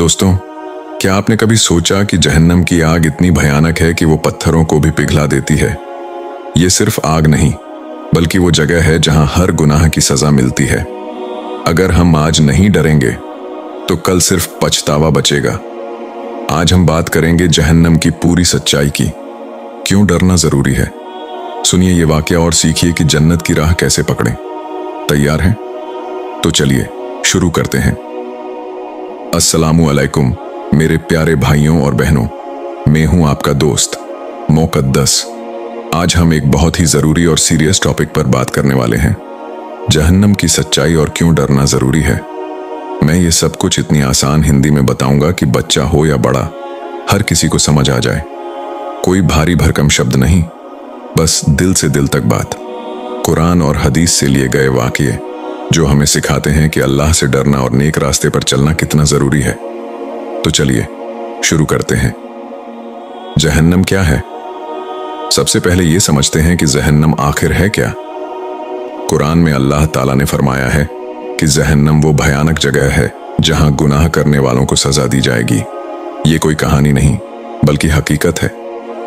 दोस्तों, क्या आपने कभी सोचा कि जहन्नम की आग इतनी भयानक है कि वो पत्थरों को भी पिघला देती है। ये सिर्फ आग नहीं, बल्कि वो जगह है जहां हर गुनाह की सजा मिलती है। अगर हम आज नहीं डरेंगे तो कल सिर्फ पछतावा बचेगा। आज हम बात करेंगे जहन्नम की पूरी सच्चाई की। क्यों डरना जरूरी है, सुनिए ये वाकया और सीखिए कि जन्नत की राह कैसे पकड़ें। तैयार हैं? तो चलिए शुरू करते हैं। अस्सलामु अलैकुम मेरे प्यारे भाइयों और बहनों, मैं हूं आपका दोस्त मुक़द्दस। आज हम एक बहुत ही जरूरी और सीरियस टॉपिक पर बात करने वाले हैं, जहन्नम की सच्चाई और क्यों डरना जरूरी है। मैं ये सब कुछ इतनी आसान हिंदी में बताऊंगा कि बच्चा हो या बड़ा, हर किसी को समझ आ जाए। कोई भारी भरकम शब्द नहीं, बस दिल से दिल तक बात। कुरान और हदीस से लिए गए वाक़ये जो हमें सिखाते हैं कि अल्लाह से डरना और नेक रास्ते पर चलना कितना जरूरी है। तो चलिए शुरू करते हैं। जहन्नम क्या है? सबसे पहले ये समझते हैं कि जहन्नम आखिर है क्या। कुरान में अल्लाह ताला ने फरमाया है कि जहन्नम वो भयानक जगह है जहां गुनाह करने वालों को सजा दी जाएगी। ये कोई कहानी नहीं, बल्कि हकीकत है।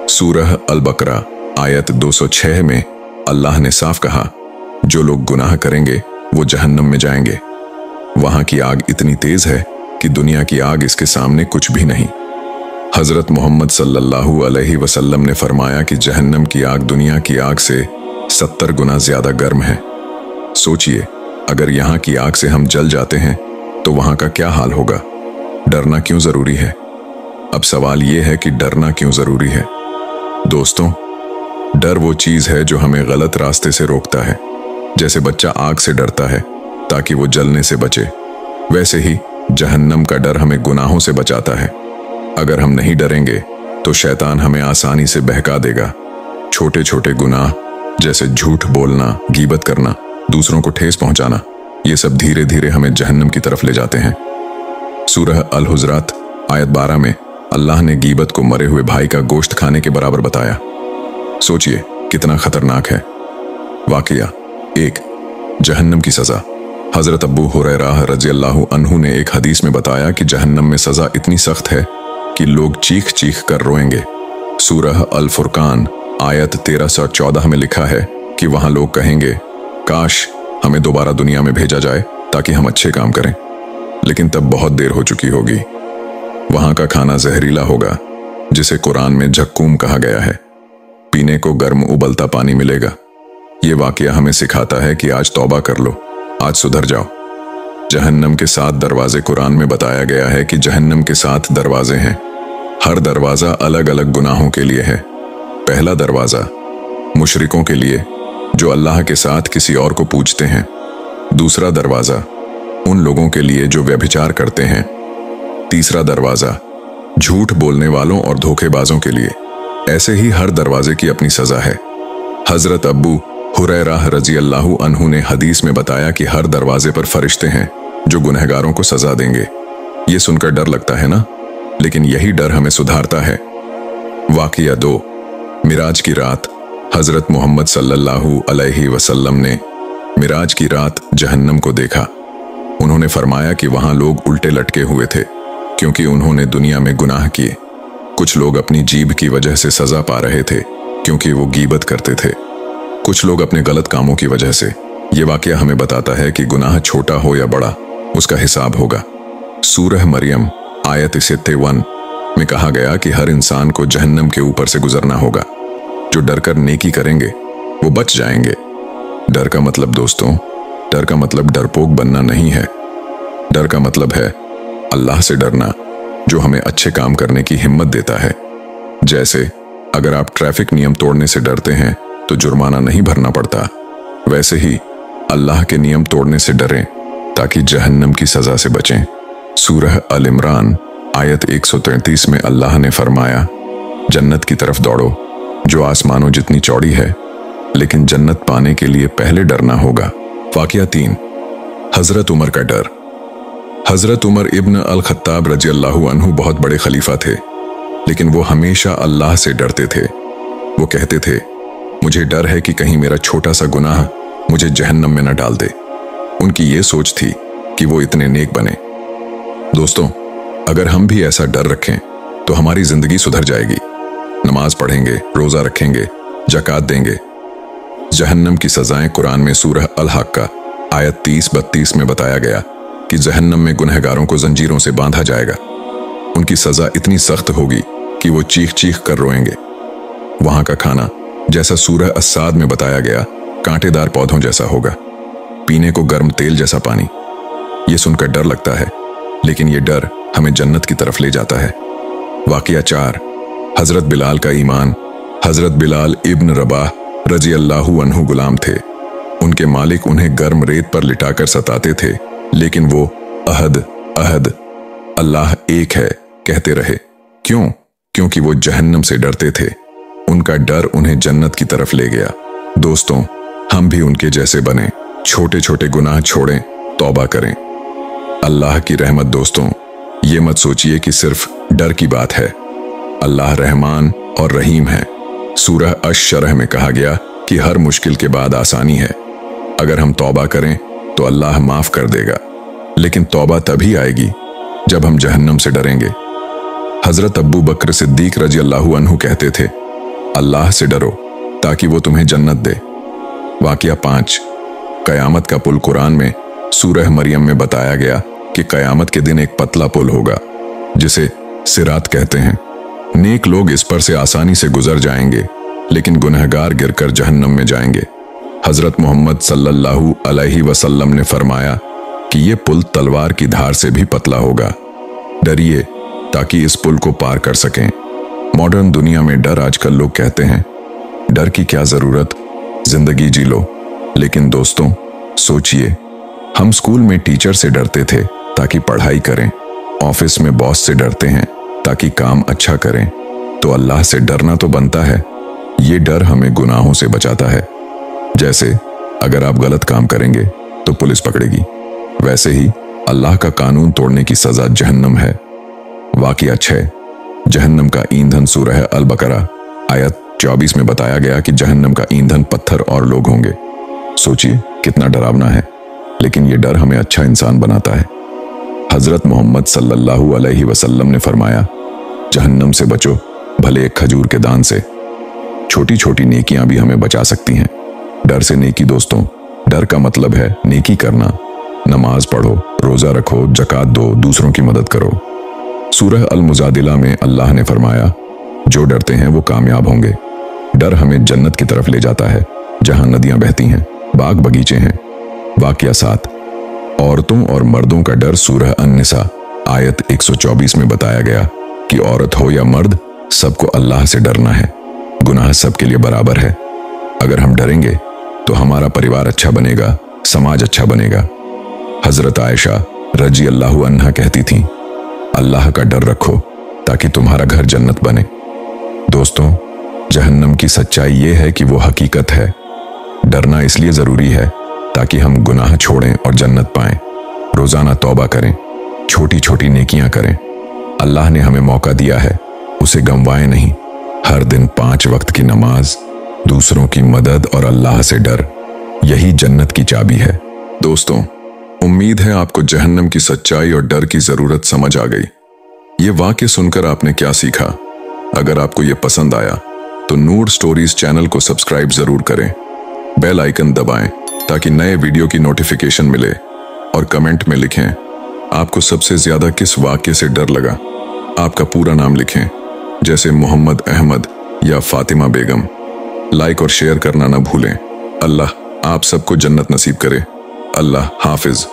सूरह अल बकरा आयत 206 में अल्लाह ने साफ कहा, जो लोग गुनाह करेंगे वो जहन्नम में जाएंगे। वहां की आग इतनी तेज है कि दुनिया की आग इसके सामने कुछ भी नहीं। हजरत मोहम्मद सल्लल्लाहु अलैहि वसल्लम ने फरमाया कि जहन्नम की आग दुनिया की आग से 70 गुना ज्यादा गर्म है। सोचिए, अगर यहाँ की आग से हम जल जाते हैं तो वहां का क्या हाल होगा। डरना क्यों जरूरी है? अब सवाल यह है कि डरना क्यों जरूरी है। दोस्तों, डर वो चीज है जो हमें गलत रास्ते से रोकता है। जैसे बच्चा आग से डरता है ताकि वो जलने से बचे, वैसे ही जहन्नम का डर हमें गुनाहों से बचाता है। अगर हम नहीं डरेंगे तो शैतान हमें आसानी से बहका देगा। छोटे छोटे गुनाह जैसे झूठ बोलना, गीबत करना, दूसरों को ठेस पहुंचाना, ये सब धीरे धीरे हमें जहन्नम की तरफ ले जाते हैं। सूरह अल हुजरात आयत 12 में अल्लाह ने गीबत को मरे हुए भाई का गोश्त खाने के बराबर बताया। सोचिए कितना खतरनाक है। वाकया 1, जहन्नम की सजा। हजरत अबू हुरैरा रज़ियल्लाहु अन्हु ने एक हदीस में बताया कि जहन्नम में सजा इतनी सख्त है कि लोग चीख चीख कर रोएंगे। सूरह अल फुरकान आयत 1314 में लिखा है कि वहां लोग कहेंगे, काश हमें दोबारा दुनिया में भेजा जाए ताकि हम अच्छे काम करें। लेकिन तब बहुत देर हो चुकी होगी। वहां का खाना जहरीला होगा, जिसे कुरान में झक्कूम कहा गया है। पीने को गर्म उबलता पानी मिलेगा। ये वाकया हमें सिखाता है कि आज तौबा कर लो, आज सुधर जाओ। जहन्नम के 7 दरवाजे कुरान में बताया गया है कि जहन्नम के 7 दरवाजे हैं। हर दरवाजा अलग अलग गुनाहों के लिए है। पहला दरवाजा मुशरिकों के लिए जो अल्लाह के साथ किसी और को पूजते हैं। दूसरा दरवाजा उन लोगों के लिए जो व्यभिचार करते हैं। तीसरा दरवाजा झूठ बोलने वालों और धोखेबाजों के लिए। ऐसे ही हर दरवाजे की अपनी सजा है। हजरत अबू हुरैरा रज़ियल्लाहु अन्हु ने हदीस में बताया कि हर दरवाजे पर फरिश्ते हैं जो गुनहगारों को सजा देंगे। ये सुनकर डर लगता है ना, लेकिन यही डर हमें सुधारता है। वाकया 2, मिराज की रात। हजरत मोहम्मद सल्लल्लाहु अलैहि वसल्लम ने मिराज की रात जहन्नम को देखा। उन्होंने फरमाया कि वहां लोग उल्टे लटके हुए थे क्योंकि उन्होंने दुनिया में गुनाह किए। कुछ लोग अपनी जीभ की वजह से सजा पा रहे थे क्योंकि वो गीबत करते थे। कुछ लोग अपने गलत कामों की वजह से। ये वाकया हमें बताता है कि गुनाह छोटा हो या बड़ा, उसका हिसाब होगा। सूरह मरियम आयत 53 में कहा गया कि हर इंसान को जहन्नम के ऊपर से गुजरना होगा। जो डर कर नेकी करेंगे वो बच जाएंगे। डर का मतलब दोस्तों, डर का मतलब डरपोक बनना नहीं है। डर का मतलब है अल्लाह से डरना, जो हमें अच्छे काम करने की हिम्मत देता है। जैसे अगर आप ट्रैफिक नियम तोड़ने से डरते हैं तो जुर्माना नहीं भरना पड़ता, वैसे ही अल्लाह के नियम तोड़ने से डरें ताकि जहन्नम की सजा से बचें। सूरह अल इमरान आयत 133 में अल्लाह ने फरमाया, जन्नत की तरफ दौड़ो जो आसमानों जितनी चौड़ी है, लेकिन जन्नत पाने के लिए पहले डरना होगा। वाकया 3, हजरत उमर का डर। हजरत उमर इब्न अल खत्ताब रज़ियल्लाहु अन्हु बहुत बड़े खलीफा थे, लेकिन वो हमेशा अल्लाह से डरते थे। वो कहते थे, मुझे डर है कि कहीं मेरा छोटा सा गुनाह मुझे जहन्नम में न डाल दे। उनकी ये सोच थी कि वो इतने नेक बने। दोस्तों, अगर हम भी ऐसा डर रखें तो हमारी जिंदगी सुधर जाएगी। नमाज पढ़ेंगे, रोजा रखेंगे, ज़कात देंगे। जहन्नम की सजाएं कुरान में सूरह अल-हक़्क़ा आयत 30-32 में बताया गया कि जहन्नम में गुनहगारों को जंजीरों से बांधा जाएगा। उनकी सजा इतनी सख्त होगी कि वो चीख चीख कर रोएंगे। वहां का खाना, जैसा सूरह अस्साद में बताया गया, कांटेदार पौधों जैसा होगा, पीने को गर्म तेल जैसा पानी। ये सुनकर डर लगता है, लेकिन ये डर हमें जन्नत की तरफ ले जाता है। वाक़िया 4, हजरत बिलाल का ईमान। हजरत बिलाल इब्न रबाह रजी अल्लाहु अन्हु गुलाम थे। उनके मालिक उन्हें गर्म रेत पर लिटाकर सताते थे, लेकिन वो अहद अहद अल्लाह एक है कहते रहे। क्यों? क्योंकि वो जहन्नम से डरते थे। उनका डर उन्हें जन्नत की तरफ ले गया। दोस्तों, हम भी उनके जैसे बने, छोटे छोटे गुनाह छोड़ें, तौबा करें। अल्लाह की रहमत। दोस्तों, ये मत सोचिए कि सिर्फ डर की बात है। अल्लाह रहमान और रहीम है। सूरह अश-शरह में कहा गया कि हर मुश्किल के बाद आसानी है। अगर हम तौबा करें तो अल्लाह माफ कर देगा, लेकिन तौबा तभी आएगी जब हम जहन्नम से डरेंगे। हजरत अब्बू बकर सिद्दीक रजी अल्लाहु अन्हु कहते थे, अल्लाह से डरो ताकि वो तुम्हें जन्नत दे। वाक़िया 5, कयामत का पुल। कुरान में सूरह मरियम में बताया गया कि कयामत के दिन एक पतला पुल होगा जिसे सिरात कहते हैं। नेक लोग इस पर से आसानी से गुजर जाएंगे, लेकिन गुनहगार गिरकर जहन्नम में जाएंगे। हजरत मोहम्मद सल्लल्लाहु अलैहि वसल्लम ने फरमाया कि ये पुल तलवार की धार से भी पतला होगा। डरिए ताकि इस पुल को पार कर सकें। मॉडर्न दुनिया में डर, आजकल लोग कहते हैं डर की क्या जरूरत, जिंदगी जी लो। लेकिन दोस्तों, सोचिए, हम स्कूल में टीचर से डरते थे ताकि पढ़ाई करें, ऑफिस में बॉस से डरते हैं ताकि काम अच्छा करें, तो अल्लाह से डरना तो बनता है। ये डर हमें गुनाहों से बचाता है। जैसे अगर आप गलत काम करेंगे तो पुलिस पकड़ेगी, वैसे ही अल्लाह का कानून तोड़ने की सजा जहन्नम है। वाक़िया 6, जहन्नम का ईंधन। सूरह अल-बकरा आयत 24 में बताया गया कि जहन्नम का ईंधन पत्थर और लोग होंगे। सोचिए कितना डरावना है, लेकिन ये डर हमें अच्छा इंसान बनाता है। हजरत मोहम्मद सल्लल्लाहु अलैहि वसल्लम ने फरमाया, जहन्नम से बचो भले एक खजूर के दान से। छोटी छोटी नेकियां भी हमें बचा सकती हैं। डर से नेकी। दोस्तों, डर का मतलब है नेकी करना। नमाज पढ़ो, रोजा रखो, ज़कात दो, दूसरों की मदद करो। सूरह अल-मुजादिला में अल्लाह ने फरमाया, जो डरते हैं वो कामयाब होंगे। डर हमें जन्नत की तरफ ले जाता है, जहां नदियां बहती हैं, बाग बगीचे हैं। वाक़िया 7, औरतों और मर्दों का डर। सूरह अन-निसा आयत 124 में बताया गया कि औरत हो या मर्द, सबको अल्लाह से डरना है। गुनाह सबके लिए बराबर है। अगर हम डरेंगे तो हमारा परिवार अच्छा बनेगा, समाज अच्छा बनेगा। हजरत आयशा रजी अल्लाहु अन्हा कहती थी, अल्लाह का डर रखो ताकि तुम्हारा घर जन्नत बने। दोस्तों, जहन्नम की सच्चाई ये है कि वो हकीकत है। डरना इसलिए जरूरी है ताकि हम गुनाह छोड़ें और जन्नत पाएं। रोजाना तौबा करें, छोटी छोटी नेकियां करें। अल्लाह ने हमें मौका दिया है, उसे गंवाएं नहीं। हर दिन 5 वक्त की नमाज, दूसरों की मदद और अल्लाह से डर, यही जन्नत की चाबी है। दोस्तों, उम्मीद है आपको जहन्नम की सच्चाई और डर की जरूरत समझ आ गई। ये वाक्य सुनकर आपने क्या सीखा? अगर आपको ये पसंद आया तो नूर स्टोरीज चैनल को सब्सक्राइब जरूर करें, बेल आइकन दबाएं ताकि नए वीडियो की नोटिफिकेशन मिले, और कमेंट में लिखें आपको सबसे ज्यादा किस वाक्य से डर लगा। आपका पूरा नाम लिखें, जैसे मोहम्मद अहमद या फातिमा बेगम। लाइक और शेयर करना ना भूलें। अल्लाह आप सबको जन्नत नसीब करे। अल्लाह हाफिज।